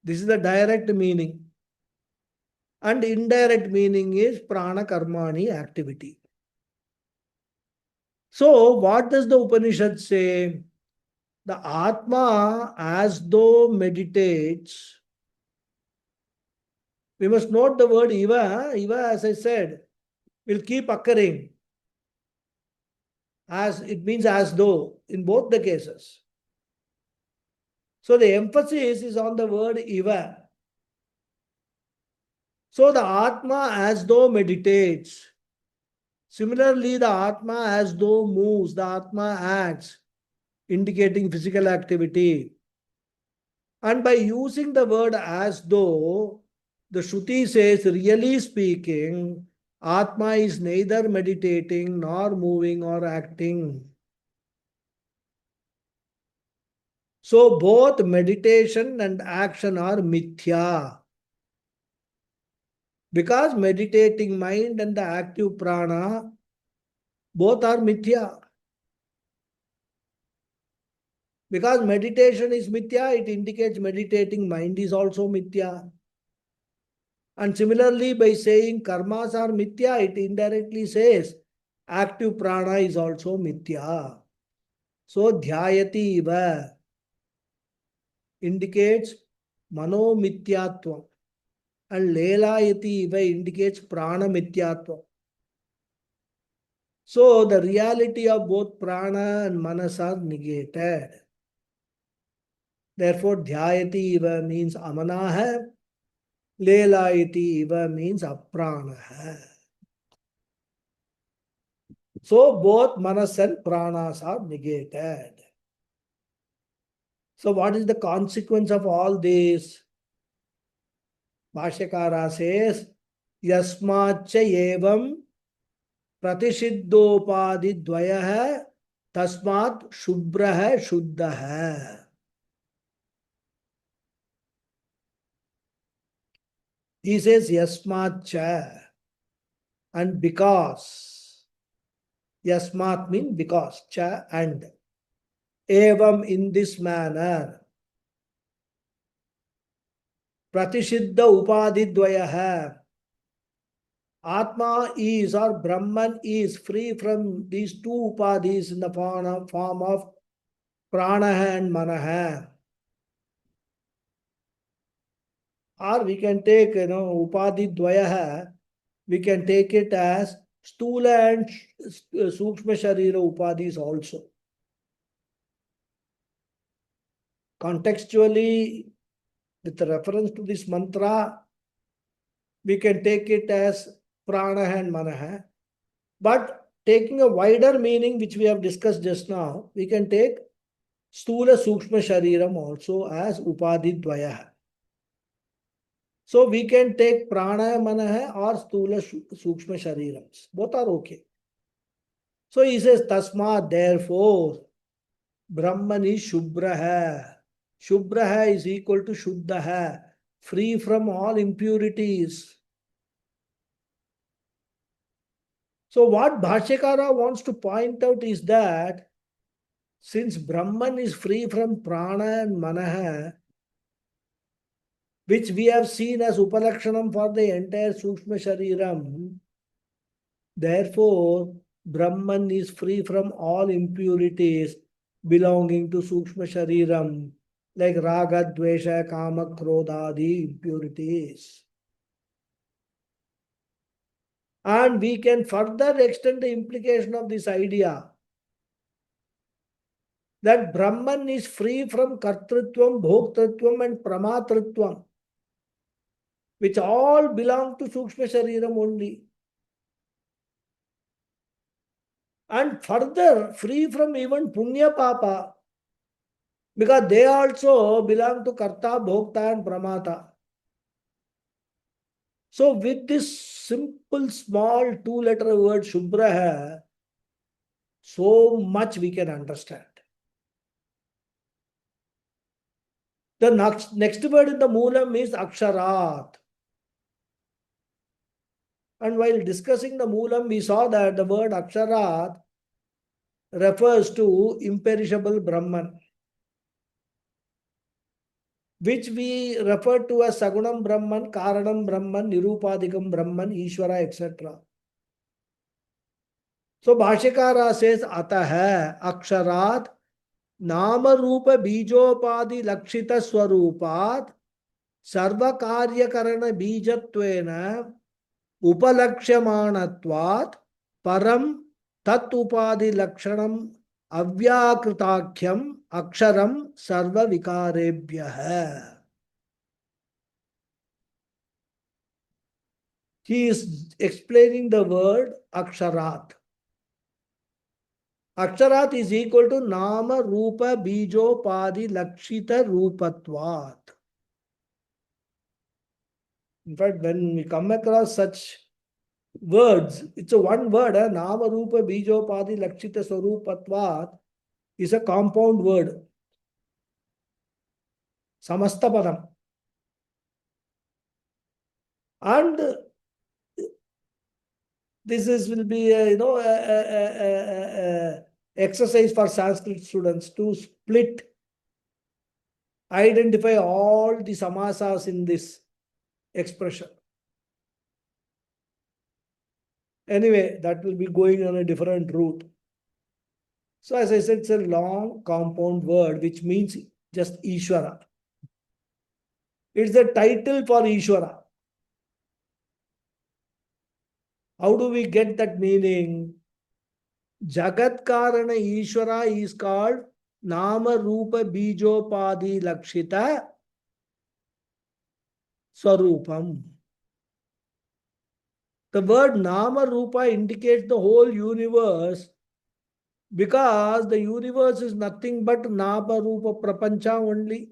This is the direct meaning. And indirect meaning is prana karmani activity. So, what does the Upanishad say? The Atma as though meditates. We must note the word iva. Iva, as I said, will keep occurring. As it means as though in both the cases. So the emphasis is on the word iva. So the Atma as though meditates. Similarly, the Atma as though moves, the Atma acts, indicating physical activity. And by using the word as though, the Shruti says, really speaking, Atma is neither meditating nor moving or acting. So both meditation and action are mithya. Because meditating mind and the active prana, both are mithya. Because meditation is mithya, it indicates meditating mind is also mithya. And similarly, by saying karmas are mithya, it indirectly says active prana is also mithya. So dhyayati iva indicates mano mithyatvam. And lelayati iva indicates prana mithyatvam. So the reality of both prana and manas are negated. Therefore, dhyayati iva means amanaha, lelayati iva means apranaha. So both manas and pranas are negated. So what is the consequence of all this? Bhashyakara says, Yasmacha evam pratisiddhopadi dvayaha tasmat shubbraha shuddhaha. He says Yasmacha and because. Yasmat means because, cha and. Evam in this manner. Pratisiddha upadidvayaha. Atma is or Brahman is free from these two upadhis in the form of pranaha and manaha. Or we can take, upadhi dvayaha, we can take it as stula and sukshma sharira upadhis also. Contextually, with reference to this mantra, we can take it as pranaha and manaha. But taking a wider meaning, which we have discussed just now, we can take stula sukshma shariram also as upadhi dvayaha. So we can take prana manaha or stula sukshma sharirams. Both are okay. So he says, tasma, therefore, Brahman is shubhraha. Shubhraha is equal to shuddhaha, free from all impurities. So what Bhashyakara wants to point out is that since Brahman is free from prana and manaha, which we have seen as upalakshanam for the entire sukshma shariram, therefore Brahman is free from all impurities belonging to sukshma shariram, like raga, dvesha, kama, krodhadi impurities. And we can further extend the implication of this idea that Brahman is free from kartrutvam, bhoktrutvam and pramatrutvam, which all belong to sukshma shariram only. And further, free from even punya papa, because they also belong to karta, bhokta and pramata. So with this simple small two-letter word shubhraha, so much we can understand. The next word in the moolam is aksharat. And while discussing the moolam, we saw that the word aksharat refers to imperishable Brahman, which we refer to as Sagunam Brahman, Karanam Brahman, Nirupadikam Brahman, Ishvara, etc. So Bhashyakara says, Ataha Aksharat Nama Rupa Bijopadi Lakshita Swarupat Sarva Karyakarana Bijatvena Upalakshamanatvat Param Tat Upadi Lakshanam Avyakritakyam Aksharam Sarva Vikarebhyah. He is explaining the word Aksharat. Aksharat is equal to Nama Rupa Bijopadi Lakshita Rupatvat. In fact, when we come across such words, it's a one word, Nama Rupa Bijopadi Lakshita Swarupatvat is a compound word. Samasta Padam. And this will be exercise for Sanskrit students to identify all the samasas in this expression. Anyway, that will be going on a different route. So as I said, it's a long compound word which means just Ishvara. It's the title for Ishvara. How do we get that meaning? Jagat Karana Ishvara is called Nama Rupa Bijopadi Lakshita Swarupam. The word Nama Rupa indicates the whole universe because the universe is nothing but Nama Rupa Prapancha only.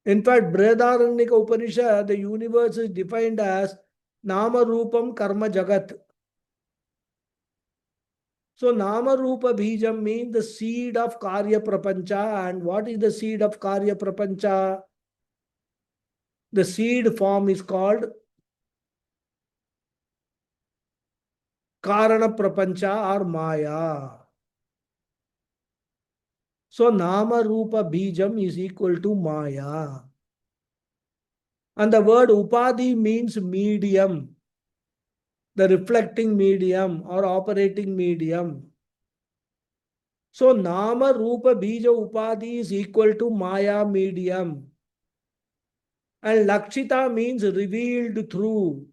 In fact, Brihadaranyaka Upanishad, the universe is defined as Nama Rupam Karma Jagat. So Nama Rupa Bijam means the seed of Karya Prapancha. And what is the seed of Karya Prapancha? The seed form is called Karana Prapancha or Maya. So Nama Rupa Bijam is equal to Maya. And the word Upadhi means medium, the reflecting medium or operating medium. So Nama Rupa Bija Upadhi is equal to Maya medium. And Lakshita means revealed through.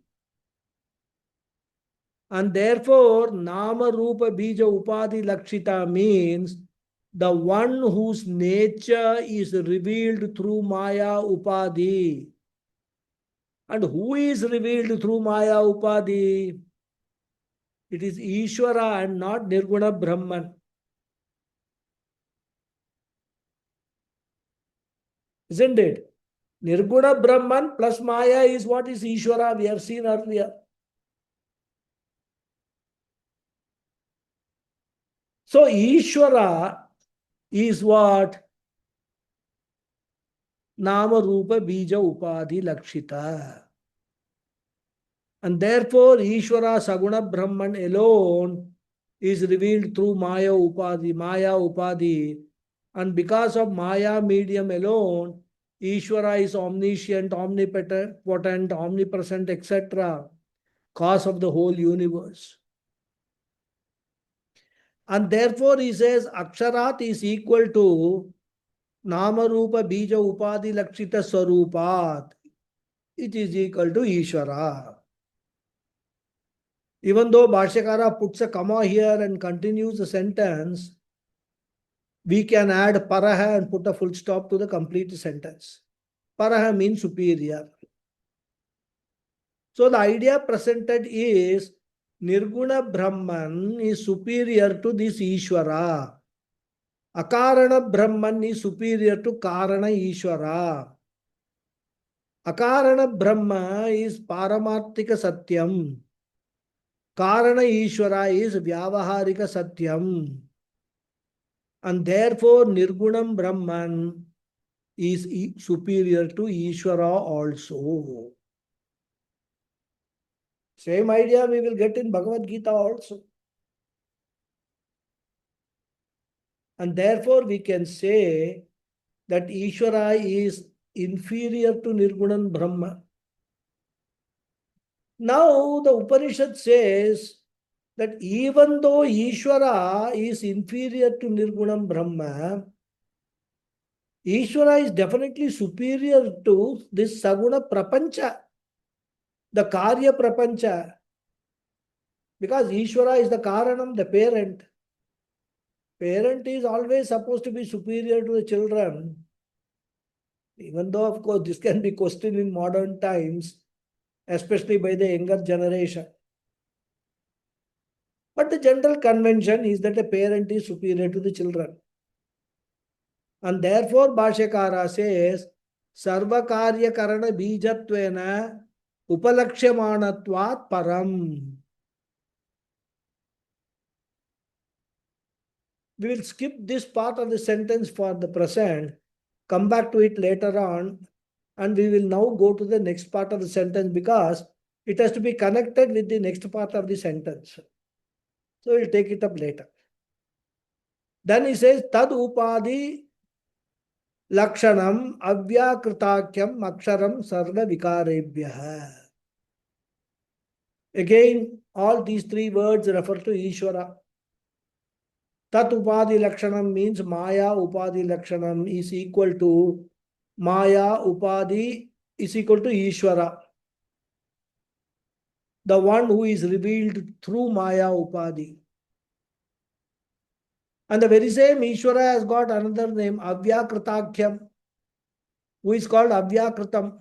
And therefore, Nama Rupa Bija Upadhi Lakshita means the one whose nature is revealed through Maya Upadhi. And who is revealed through Maya Upadhi? It is Ishvara and not Nirguna Brahman. Isn't it? Nirguna Brahman plus Maya is what is Ishvara, we have seen earlier. So Ishvara is what? Nama Rupa Bija Upadhi Lakshita. And therefore Ishvara Saguna Brahman alone is revealed through Maya Upadhi. And because of Maya medium alone, Ishvara is omniscient, omnipotent, omnipresent, etc. Cause of the whole universe. And therefore he says Aksharat is equal to Nama Rupa Bija Upadhi Lakshita Swarupat. It is equal to Ishvara. Even though Bhashyakara puts a comma here and continues the sentence, we can add paraha and put a full stop to the complete sentence. Paraha means superior. So the idea presented is Nirguna Brahman is superior to this Ishvara. Akarana Brahman is superior to Karana Ishvara. Akarana Brahma is Paramarthika Satyam. Karana Ishvara is Vyavaharika Satyam. And therefore Nirgunam Brahman is superior to Ishvara also. Same idea we will get in Bhagavad Gita also. And therefore we can say that Ishvara is inferior to Nirgunam Brahma. Now the Upanishad says that even though Ishvara is inferior to Nirgunam Brahma, Ishvara is definitely superior to this Saguna Prapancha, the Karya Prapancha. Because Ishvara is the Karanam, the parent. Parent is always supposed to be superior to the children. Even though, of course, this can be questioned in modern times, especially by the younger generation. But the general convention is that a parent is superior to the children. And therefore, Bhashyakara says, Sarva Karya Karana Bijatvena Upalakshamanatvat Param. We will skip this part of the sentence for the present, come back to it later on, and we will now go to the next part of the sentence because it has to be connected with the next part of the sentence. So we'll take it up later. Then he says, Tad Upadhi Lakshanam Avyakritakhyam Aksharam Sarva Vikarebhyah. Again, all these three words refer to Ishvara. Tat Upadhi Lakshanam means Maya Upadhi Lakshanam is equal to Maya Upadhi is equal to Ishvara. The one who is revealed through Maya Upadhi. And the very same Ishvara has got another name, Avyakritakhyam, who is called Avyakritam.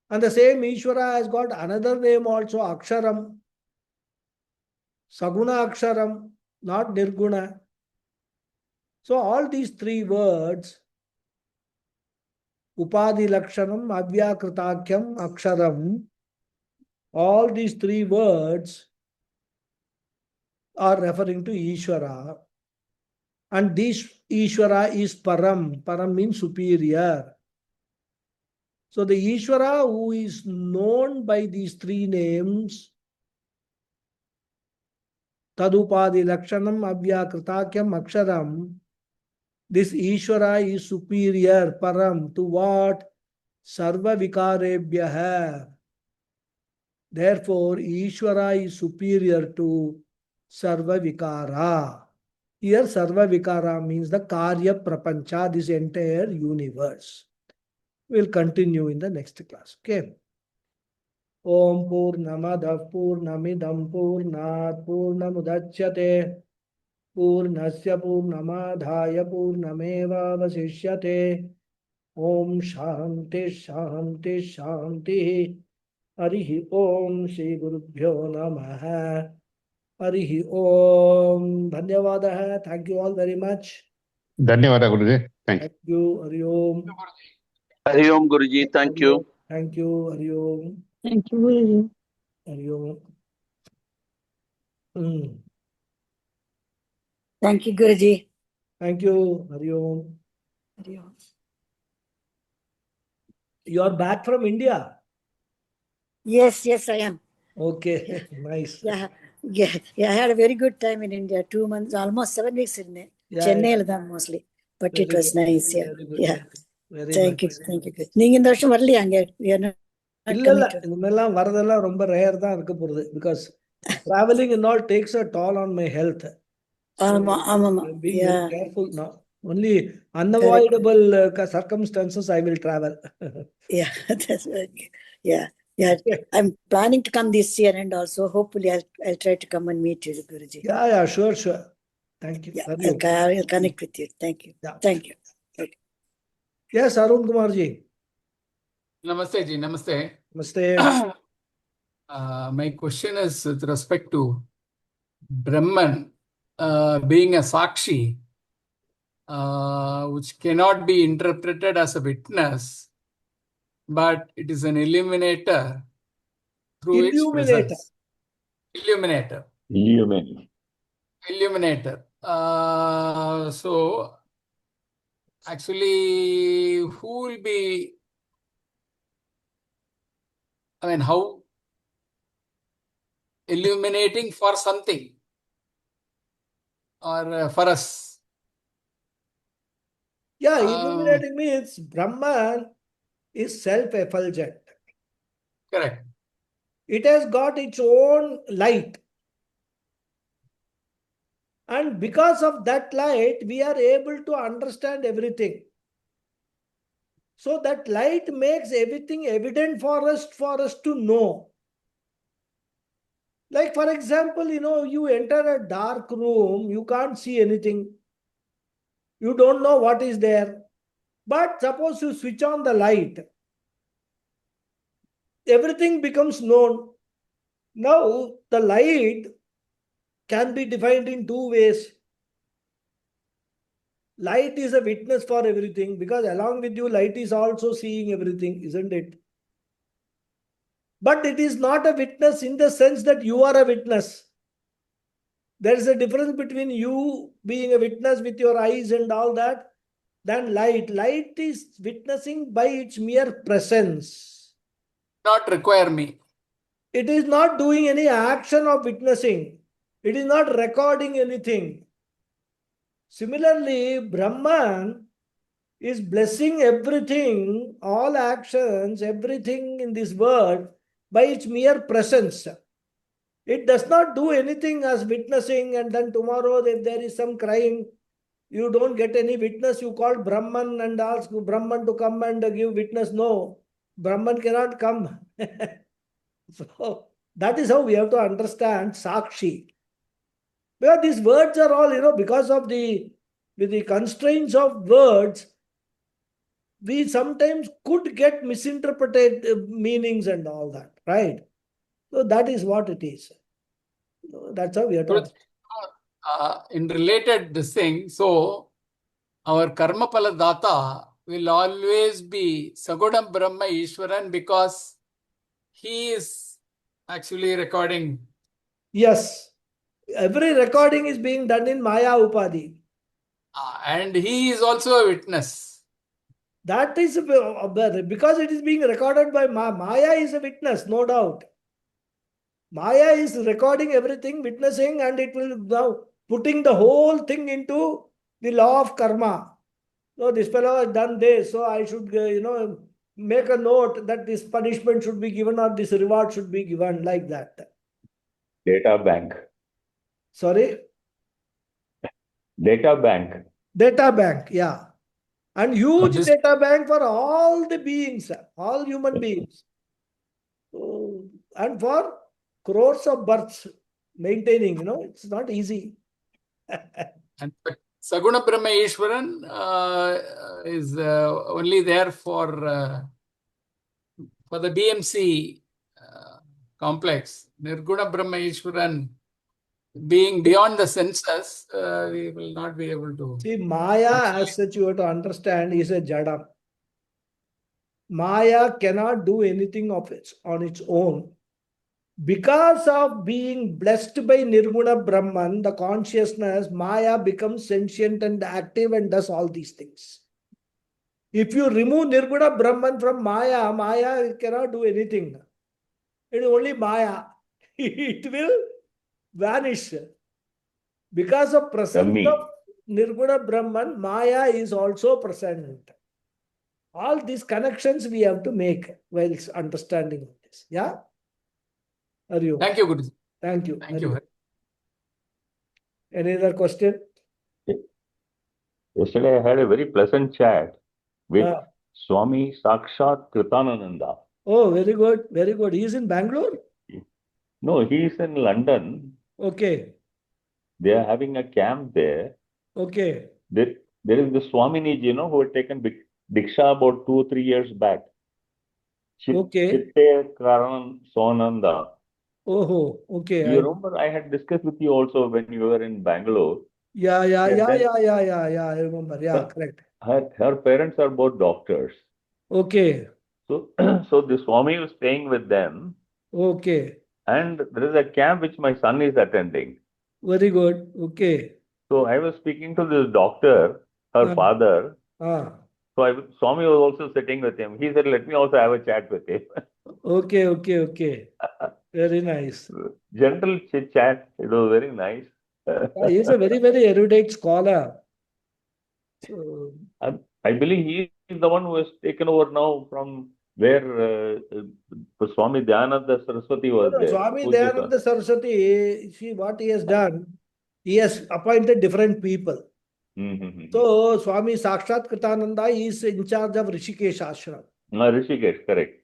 And the same Ishvara has got another name also, Aksharam. Saguna Aksharam, not Nirguna. So all these three words, Upadhi Lakshanam, Avyakritakhyam, Aksharam, all these three words are referring to Ishvara. And this Ishvara is Param. Param means superior. So the Ishvara who is known by these three names, Tadupadi Lakshanam, Avyakritakhyam, Aksharam, this Ishvara is superior, Param, to what? sarva vikarebhyah. Therefore, Ishvara is superior to sarva vikara. Here, sarva vikara means the karya prapancha, this entire universe. We'll continue in the next class. Okay. Om Purnamadav Purnamidam Purnat Purnamudachyate Purnasya Purnamadhaya Purnameva Vasishyate. Om Shanti Shanti Shanti. Harihi Om Shri Gurubhyo Namaha. Harihi Om. Dhanyavadaha. Thank you all very much. Dhanyavada, Guruji. Thank you. Thank you. Hari Om. Hari Om Guruji, thank you. Thank you. Hari Om. Thank you, Guruji. Hari Om. Thank you, Guruji. Thank you. Hari Om. Hari Om. You are back from India. Yes, I am. Okay. Nice. Yeah, I had a very good time in India. 2 months, almost 7 weeks in there. Yeah, Chennai mostly. But Very it was good. nice. Yeah. Very good. Yeah. Very Thank you. nice. Thank you. நீங்க இந்த வருஷம் வரலையா அங்க? We are not இல்ல coming to. இந்த மாதிரிலாம் வரதெல்லாம் ரொம்ப ரேர் தான் இருக்க போகுது because traveling and all takes a toll on my health. ஆமா. I'm being very Yeah. careful now. Only unavoidable circumstances I will travel. Yeah, that's okay. Yeah. I'm planning to come this year, and also hopefully I'll try to come and meet you, Guruji. Yeah, sure. Thank you. Yeah, Hari Om. I'll connect with you. Thank you. Yeah. Thank you. Okay. Yes, Arun Kumar ji. Namaste, Ji. Namaste. Namaste. My question is with respect to Brahman being a Sakshi, which cannot be interpreted as a witness, but it is an illuminator through its Illuminator. presence. Illuminator. So, actually, who will be, how illuminating for something or for us? Yeah, illuminating means Brahman is self-effulgent. Correct. It has got its own light. And because of that light, we are able to understand everything. So that light makes everything evident for us to know. Like for example, you enter a dark room, you can't see anything. You don't know what is there. But suppose you switch on the light, everything becomes known. Now the light can be defined in two ways. Light is a witness for everything because along with you, light is also seeing everything, isn't it? But it is not a witness in the sense that you are a witness. There is a difference between you being a witness with your eyes and all that than light. Light is witnessing by its mere presence. Not require me. It is not doing any action of witnessing. It is not recording anything. Similarly, Brahman is blessing everything, all actions, everything in this world by its mere presence. It does not do anything as witnessing, and then tomorrow if there is some crime, you don't get any witness, you call Brahman and ask Brahman to come and give witness. No, Brahman cannot come. So that is how we have to understand Sakshi. Because these words are all, because of with the constraints of words, we sometimes could get misinterpreted meanings and all that, right? So that is what it is. That's how we are talking. In related this thing, so our karma pala data will always be Sagodam Brahma Ishwaran because he is actually recording. Yes. Every recording is being done in Maya Upadhi. And he is also a witness. That is because it is being recorded by Maya is a witness, no doubt. Maya is recording everything, witnessing, and it will now putting the whole thing into the law of karma. So this fellow has done this, so I should, make a note that this punishment should be given or this reward should be given, like that. Data bank. Sorry? Data bank. Data bank, yeah. And huge This- data bank for all the beings, all human beings. So, and for crores of births, maintaining, it's not easy. And Saguna Brahma Ishwaran is only there for the BMC complex. Nirguna Brahma Ishwaran, being beyond the senses, we will not be able to. See, Maya, as such, you have to understand, is a jada. Maya cannot do anything of its on its own. Because of being blessed by Nirguna Brahman, the consciousness, Maya becomes sentient and active and does all these things. If you remove Nirguna Brahman from Maya, Maya cannot do anything. It is only Maya. It will vanish. Because of presence Dummy. of Nirguna Brahman, Maya is also present. All these connections we have to make while understanding this. Yeah? Are you? Thank you, Guruji. Thank you. Thank you. Any other question? Yesterday I had a very pleasant chat with Ah. Swami Sakshat Kritanananda. Oh, very good. Very good. He is in Bangalore? No, he is in London. Okay. They are having a camp there. Okay. There is the Swaminiji, who had taken Diksha about 2 or 3 years back. Okay. Chitte Karan Sonanda. Oh, okay. You remember I had discussed with you also when you were in Bangalore. Yeah. then I remember. Yeah, correct. Her parents are both doctors. Okay. So, so the Swami was staying with them, Okay. and there is a camp which my son is attending. Very good. Okay. So I was speaking to this doctor, her Ah. father. Ah. So Swami was also sitting with him. He said, "Let me also have a chat with him." Okay. Very nice. Gentle chit chat. It was very nice. He is a very, very erudite scholar. So, I believe he is the one who has taken over now from where Swami Dhyananda Saraswati was there. Swami Pujya Dayananda Saraswati, see what he has done, he has appointed different people. So, Swami Sakshat Kritananda is in charge of Rishikesh Ashram. Rishikesh, correct.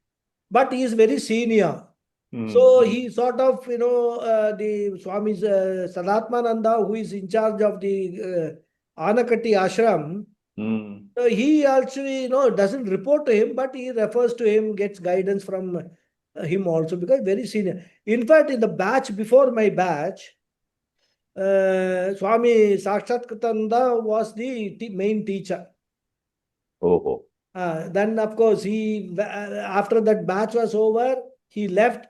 But he is very senior. So, he sort of, the Swami Sadatmananda, who is in charge of the Anakati Ashram, he actually, doesn't report to him, but he refers to him, gets guidance from him also, because very senior. In fact, in the batch before my batch, Swami Sakshat Kritananda was the main teacher. Oh. Then, of course, after that batch was over, he left.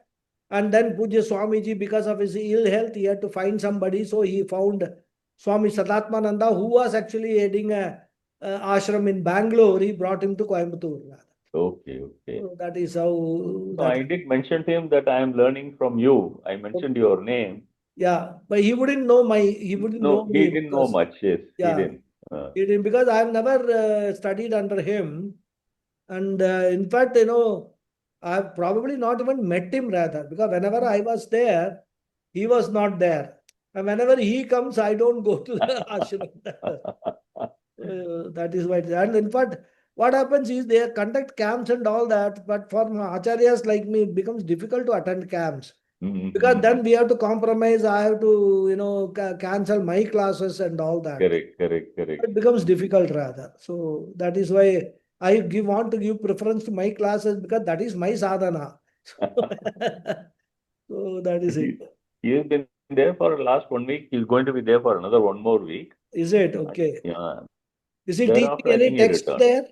And then Pujya Swamiji, because of his ill health, he had to find somebody. So he found Swami Sadatmananda, who was actually heading a ashram in Bangalore. He brought him to Coimbatore. Okay. So that is how. So I did mention to him that I am learning from you. I mentioned your name. Yeah, but he wouldn't know he wouldn't know me. He didn't know much. Yes, yeah, he didn't. He didn't, because I have never studied under him. And in fact, I've probably not even met him, rather, because whenever I was there, he was not there. And whenever he comes, I don't go to the ashram. That is why. And in fact, what happens is they conduct camps and all that, but for acharyas like me, it becomes difficult to attend camps. Because then we have to compromise. I have to, cancel my classes and all that. Correct. It becomes difficult, rather. So that is why I want to give preference to my classes, because that is my sadhana. So that is it. He has been there for the last 1 week. He's going to be there for another 1 more week. Is it? Okay. Yeah. Is he Thereafter, teaching I any think he text returns. there?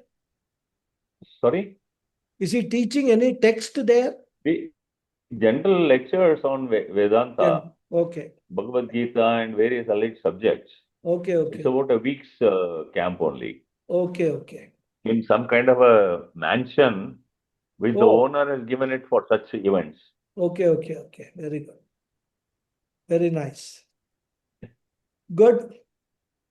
Sorry? Is he teaching any text there? The general lectures on Vedanta, Okay. Bhagavad Gita, and various alleged subjects. Okay. It's about a week's camp only. Okay. In some kind of a mansion, which the Oh. owner has given it for such events. Okay. Very good. Very nice. Good.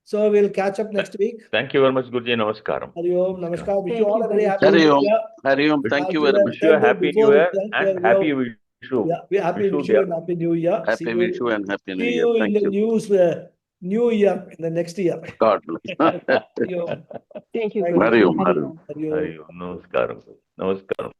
So we'll catch up next week. Thank you very much, Guruji. Namaskaram. Hari Om, Namaskar. Wish you Thank all you, a very Guruji. happy Hari New Om. Year. Hari Om. Thank you very much. Wish you a happy New Year and happy Vishu. Yeah, we happy Vishu Vishu and happy New Year. Happy Vishu and Happy New See Year. you in Thank the you. news New Year in the next year. God bless. Hari Om. Thank you, Thank Guruji. Hari Om. Hari Hari Om. Om. Hari Om. Hari Om. Namaskaram. Namaskaram.